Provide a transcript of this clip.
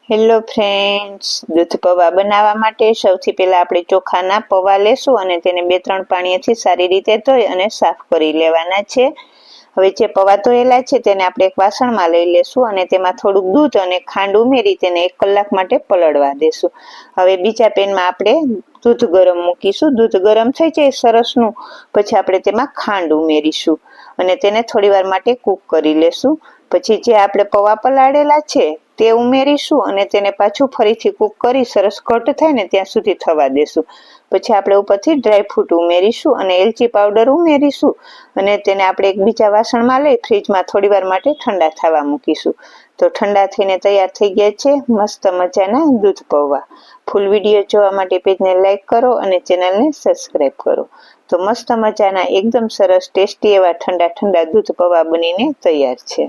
Hello friends, દૂધ પૌવા બનાવવા માટે સૌથી પહેલાં આપણે ચોખાના પૌવા લેશું અને તેને 2-3 પાણીથી સારી રીતે ધોઈ અને સાફ કરી લેવાના છે. હવે જે પૌવા ધોયેલા છે તેને આપણે એક વાસણમાં લઈ લેશું અને તેમાં થોડુંક દૂધ અને ખાંડ ઉમેરી તેને 1 કલાક માટે પલળવા દેશું. હવે બીજા પેનમાં આપણે દૂધ ગરમ મૂકીશું. દૂધ ગરમ થઈ જાય સરસનું, પછી આપણે તેમાં ખાંડ ઉમેરીશું અને તેને થોડીવાર માટે કૂક કરી લેશું. પછી જે આપણે પૌવા પલાળેલા છે તે ઉમેરીશું અને તેને પાછું ફરીથી કૂક કરી સરસ ઘટ થાય ને ત્યાં સુધી થવા દેશું. પછી આપણે ઉપરથી ડ્રાયફ્રૂટ ઉમેરીશું અને એલચી પાવડર ઉમેરીશું અને તેને આપણે એક બીજા વાસણમાં લઈ ફ્રીજમાં થોડીવાર માટે ઠંડા થવા મૂકીશું. તો ઠંડા થઈને તૈયાર થઈ ગયા છે મસ્ત મજાના દૂધ પૌવા. ફૂલ વિડીયો જોવા માટે પેજને લાઈક કરો અને ચેનલને સબસ્ક્રાઈબ કરો. તો મસ્ત મજાના એકદમ સરસ ટેસ્ટી એવા ઠંડા ઠંડા દૂધ પૌવા બનીને તૈયાર છે.